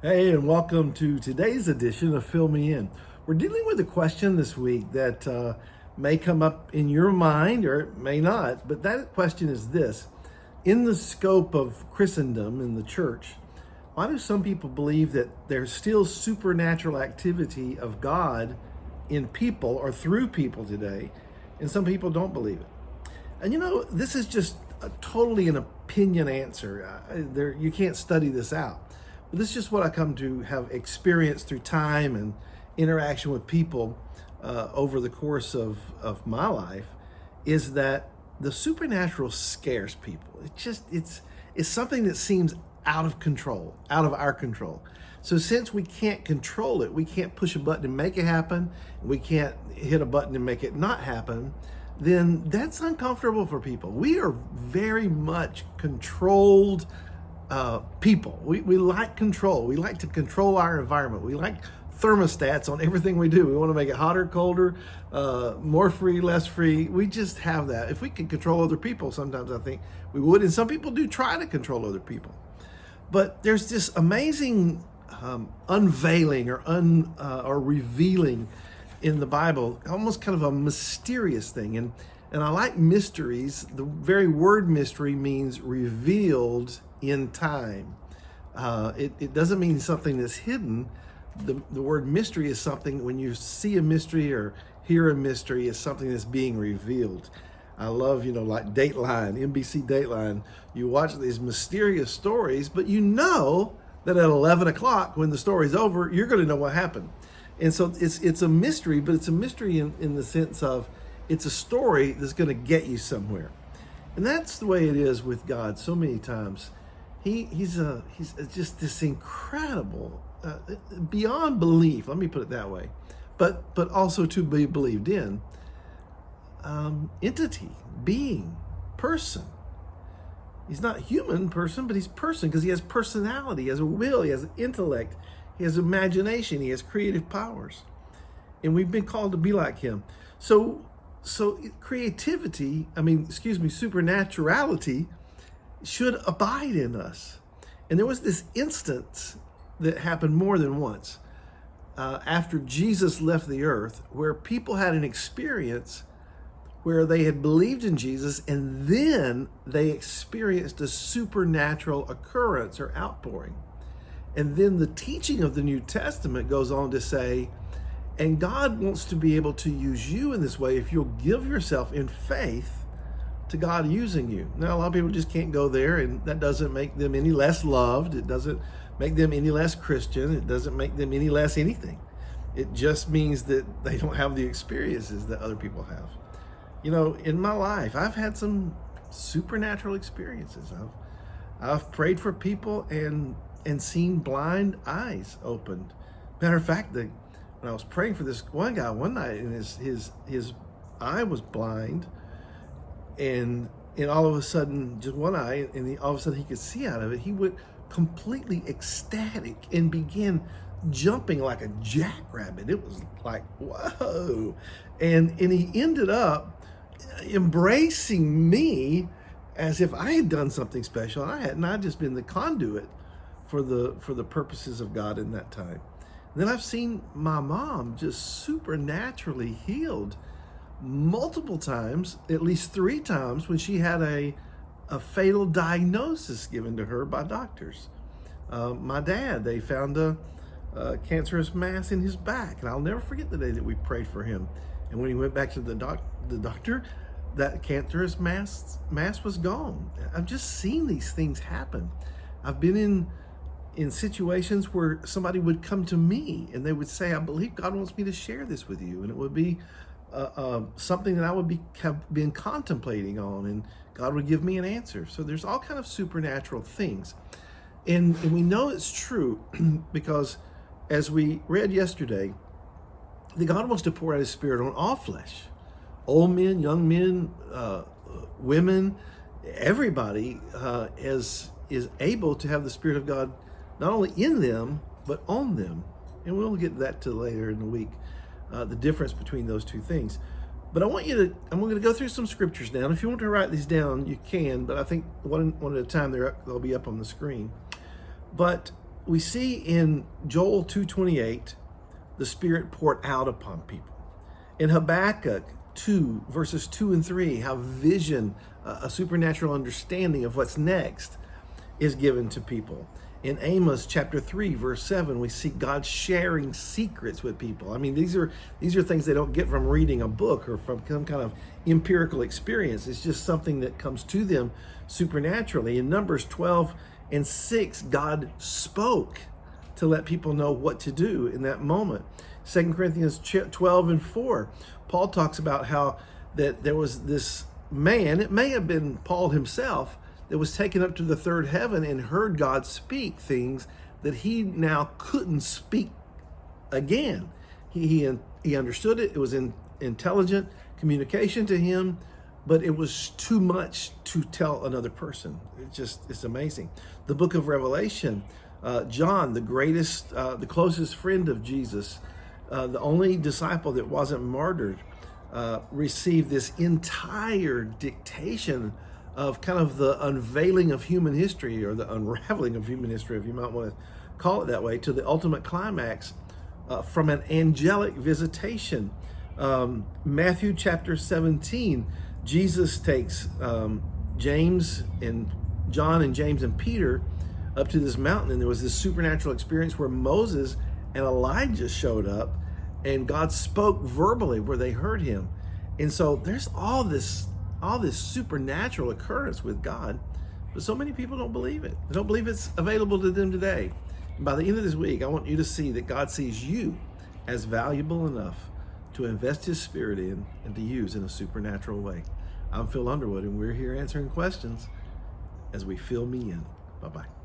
Hey, and welcome to today's edition of Fill Me In. We're dealing with a question this week that may come up in your mind or it may not, but that question is this. In the scope of Christendom in the church, why do some people believe that there's still supernatural activity of God in people or through people today, and some people don't believe it? And this is just totally an opinion answer. You can't study this out. But this is just what I come to have experienced through time and interaction with people over the course of my life, is that the supernatural scares people. It's something that seems out of control, out of our control. So since we can't control it, we can't push a button and make it happen, we can't hit a button and make it not happen, then that's uncomfortable for people. We are very much controlled people. We like control. We like to control our environment. We like thermostats on everything we do. We want to make it hotter, colder, more free, less free. We just have that. If we could control other people, sometimes I think we would. And some people do try to control other people. But there's this amazing unveiling or revealing in the Bible, almost kind of a mysterious thing. And I like mysteries. The very word mystery means revealed in time. It doesn't mean something that's hidden. The word mystery is something, when you see a mystery or hear a mystery, it's something that's being revealed. I love, like Dateline, NBC Dateline. You watch these mysterious stories, but you know that at 11 o'clock, when the story's over, you're going to know what happened. And so it's a mystery, but it's a mystery in the sense of it's a story that's going to get you somewhere. And that's the way it is with God so many times. He's just this incredible, beyond belief, let me put it that way, but also to be believed in, entity, being, person. He's not a human person, but he's person because he has personality, he has a will, he has intellect, he has imagination, he has creative powers. And we've been called to be like him. So supernaturality should abide in us. And there was this instance that happened more than once after Jesus left the earth, where people had an experience where they had believed in Jesus and then they experienced a supernatural occurrence or outpouring. And then the teaching of the New Testament goes on to say, and God wants to be able to use you in this way if you'll give yourself in faith to God using you. Now, a lot of people just can't go there, and that doesn't make them any less loved. It doesn't make them any less Christian. It doesn't make them any less anything. It just means that they don't have the experiences that other people have. In my life, I've had some supernatural experiences. I've prayed for people and seen blind eyes opened. Matter of fact, when I was praying for this one guy one night, and his eye was blind, and all of a sudden, just one eye, and all of a sudden he could see out of it. He went completely ecstatic and began jumping like a jackrabbit. It was like, whoa. And he ended up embracing me as if I had done something special, and I hadn't. I'd just been the conduit for the purposes of God in that time. And then I've seen my mom just supernaturally healed multiple times, at least 3 times, when she had a fatal diagnosis given to her by doctors. My dad, they found a cancerous mass in his back, and I'll never forget the day that we prayed for him. And when he went back to the doctor, that cancerous mass was gone. I've just seen these things happen. I've been in situations where somebody would come to me and they would say, I believe God wants me to share this with you. And it would be something that I would have been contemplating on, and God would give me an answer. So there's all kind of supernatural things. And we know it's true because, as we read yesterday, that God wants to pour out his Spirit on all flesh. Old men, young men, women, everybody is able to have the Spirit of God not only in them, but on them. And we'll get that to later in the week, the difference between those two things. But I'm going to go through some scriptures now. And if you want to write these down, you can, but I think one at a time, they'll be up on the screen. But we see in Joel 2:28, the Spirit poured out upon people. In Habakkuk 2, verses 2 and 3, how vision, a supernatural understanding of what's next, is given to people. In Amos chapter 3, verse 7, we see God sharing secrets with people. I mean, these are things they don't get from reading a book or from some kind of empirical experience. It's just something that comes to them supernaturally. In Numbers 12 and 6, God spoke to let people know what to do in that moment. 2 Corinthians 12 and 4, Paul talks about how that there was this man, it may have been Paul himself, that was taken up to the third heaven and heard God speak things that he now couldn't speak again. He understood it. It was intelligent communication to him, but it was too much to tell another person. It's amazing. The book of Revelation, John, the closest friend of Jesus, the only disciple that wasn't martyred, received this entire dictation of kind of the unveiling of human history, or the unraveling of human history, if you might want to call it that way, to the ultimate climax from an angelic visitation. Matthew chapter 17, Jesus takes James and John and James and Peter up to this mountain, and there was this supernatural experience where Moses and Elijah showed up, and God spoke verbally where they heard him. And so there's all this supernatural occurrence with God, but so many people don't believe it. They don't believe it's available to them today. And by the end of this week, I want you to see that God sees you as valuable enough to invest his Spirit in and to use in a supernatural way. I'm Phil Underwood, and we're here answering questions as we fill me in. Bye-bye.